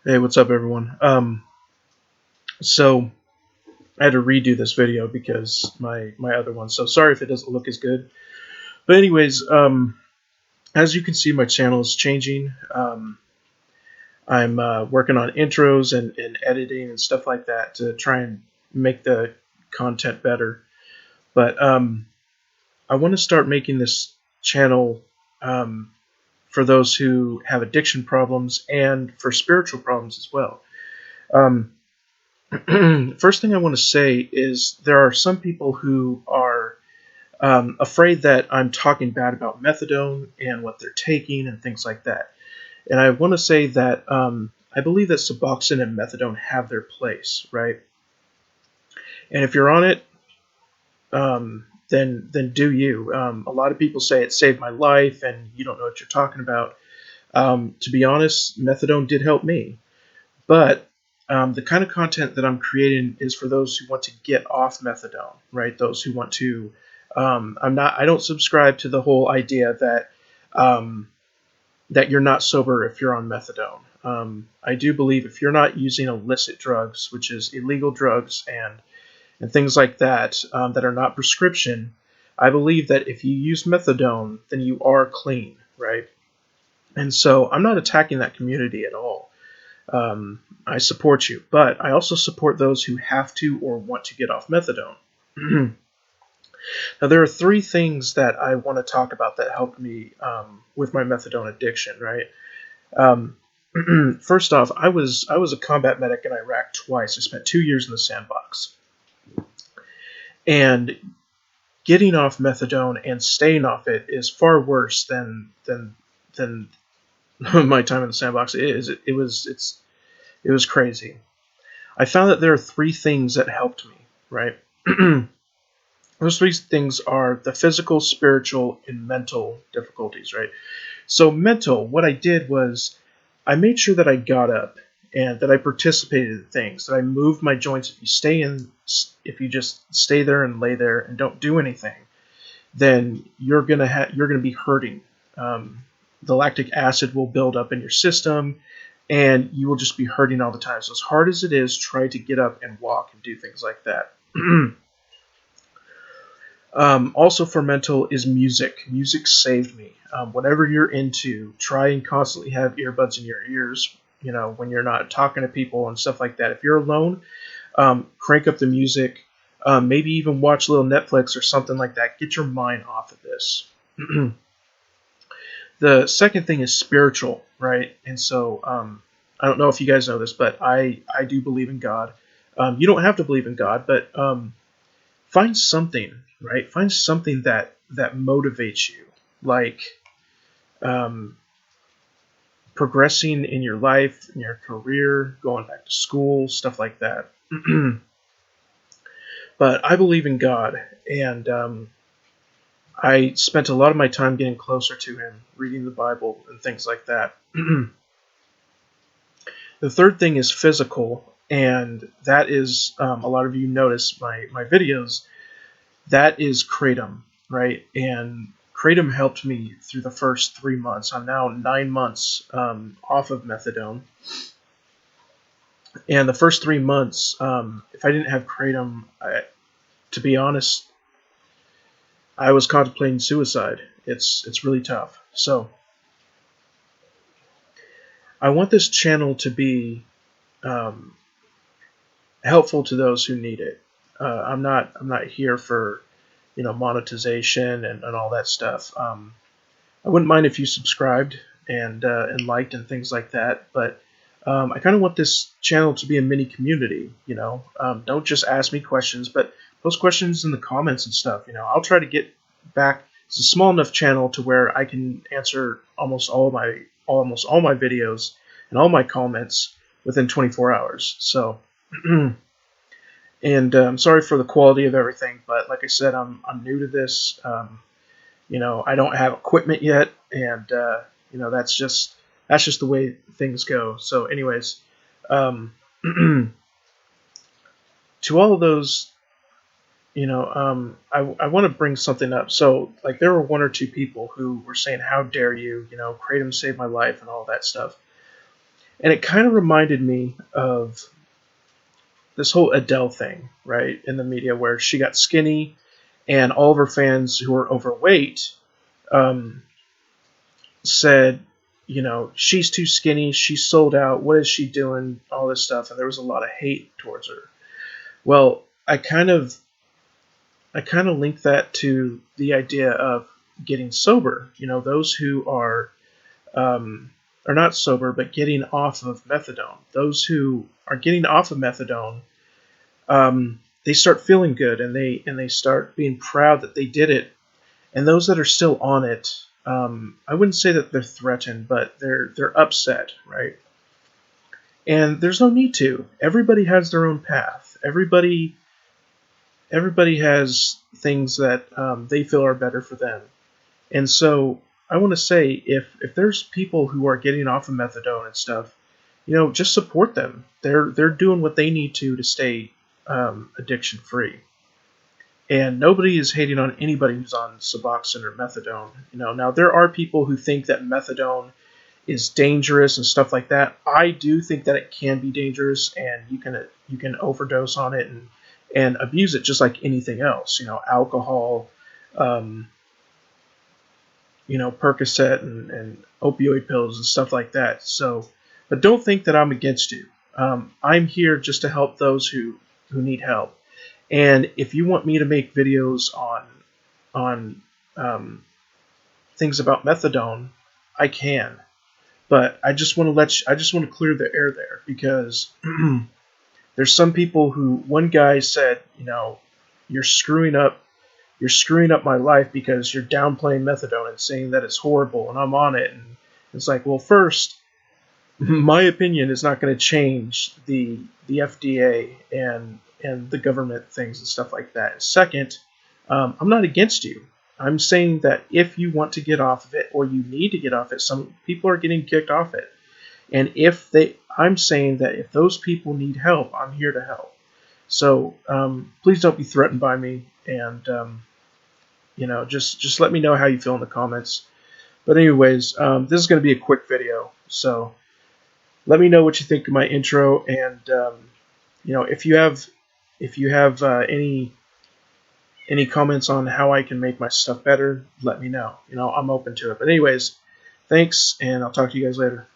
Hey, what's up, everyone? So I had to redo this video because my other one. So sorry if it doesn't look as good. But anyways, as you can see, my channel is changing. I'm working on intros and editing and stuff like that to try and make the content better. But I want to start making this channel for those who have addiction problems and for spiritual problems as well. Um, First thing I want to say is there are some people who are afraid that I'm talking bad about methadone and what they're taking and things like that. And I want to say that I believe that Suboxone and methadone have their place, right? And if you're on it, then do you. A lot of people say it saved my life, and you don't know what you're talking about. To be honest, methadone did help me. But the kind of content that I'm creating is for those who want to get off methadone, right? Those who want to. I don't subscribe to the whole idea that that you're not sober if you're on methadone. I do believe if you're not using illicit drugs, which is illegal drugs and things like that that are not prescription, I believe that if you use methadone, then you are clean, right? And so I'm not attacking that community at all. I support you, but I also support those who have to or want to get off methadone. Now, there are three things that I want to talk about that helped me with my methadone addiction. Right. Um, First off, I was a combat medic in Iraq twice. I spent 2 years in the sandbox, and getting off methadone and staying off it is far worse than my time in the sandbox. It was crazy. I found that there are three things that helped me, right? Those three things are the physical, spiritual, and mental difficulties, right? So, mental, what I did was I made sure that I got up and that I participated in things, that I moved my joints. If you just stay there and lay there and don't do anything, then you're gonna be hurting. The lactic acid will build up in your system, and you will just be hurting all the time. So as hard as it is, try to get up and walk and do things like that. Also for mental is music. Music saved me. Whatever you're into, try and constantly have earbuds in your ears. You know, when you're not talking to people and stuff like that. If you're alone, crank up the music. Maybe even watch a little Netflix or something like that. Get your mind off of this. The second thing is spiritual, right? And so I don't know if you guys know this, but I do believe in God. You don't have to believe in God, but find something, right? Find something that motivates you, like um, progressing in your life, in your career, going back to school, stuff like that. But I believe in God, and I spent a lot of my time getting closer to Him, reading the Bible and things like that. The third thing is physical, and that is a lot of you notice my videos. That is kratom, right? And kratom helped me through the first 3 months. I'm now 9 months off of methadone, and the first 3 months, if I didn't have kratom, to be honest, I was contemplating suicide. It's really tough. So I want this channel to be um, helpful to those who need it. I'm not here for monetization and all that stuff. I wouldn't mind if you subscribed and liked and things like that, but I kind of want this channel to be a mini community. Don't just ask me questions, but post questions in the comments and stuff. I'll try to get back. It's a small enough channel to where I can answer almost all my videos and all my comments within 24 hours. So. And sorry for the quality of everything, but like I said, I'm new to this. I don't have equipment yet, and that's just the way things go. So, anyways, um, to all of those, I want to bring something up. So, like, there were one or two people who were saying, "How dare you? Kratom saved my life," and all that stuff. And it kind of reminded me of this whole Adele thing, right, in the media, where she got skinny, and all of her fans who were overweight um, said, she's too skinny, she's sold out, what is she doing, all this stuff, and there was a lot of hate towards her. Well, I kind of link that to the idea of getting sober. Those who are not sober but getting off of methadone. Those who are getting off of methadone, they start feeling good, and they start being proud that they did it. And those that are still on it, I wouldn't say that they're threatened, but they're upset, right? And there's no need to. Everybody has their own path. Everybody has things that they feel are better for them. And so I want to say, if there's people who are getting off of methadone and stuff, just support them. They're doing what they need to stay addiction free. And nobody is hating on anybody who's on Suboxone or methadone. Now there are people who think that methadone is dangerous and stuff like that. I do think that it can be dangerous, and you can overdose on it and abuse it just like anything else. Alcohol, um, Percocet and opioid pills and stuff like that. So, but don't think that I'm against you. I'm here just to help those who need help. And if you want me to make videos on things about methadone, I can. But I just want to clear the air there, because there's some people who, one guy said, you're screwing up my life because you're downplaying methadone and saying that it's horrible, and I'm on it. And it's like, well, first, my opinion is not going to change the FDA and the government things and stuff like that. Second, I'm not against you. I'm saying that if you want to get off of it, or you need to get off it, some people are getting kicked off it. And I'm saying that if those people need help, I'm here to help. So please don't be threatened by me, and just let me know how you feel in the comments. But anyways, this is going to be a quick video, so let me know what you think of my intro, and if you have any comments on how I can make my stuff better, let me know. I'm open to it. But anyways, thanks, and I'll talk to you guys later.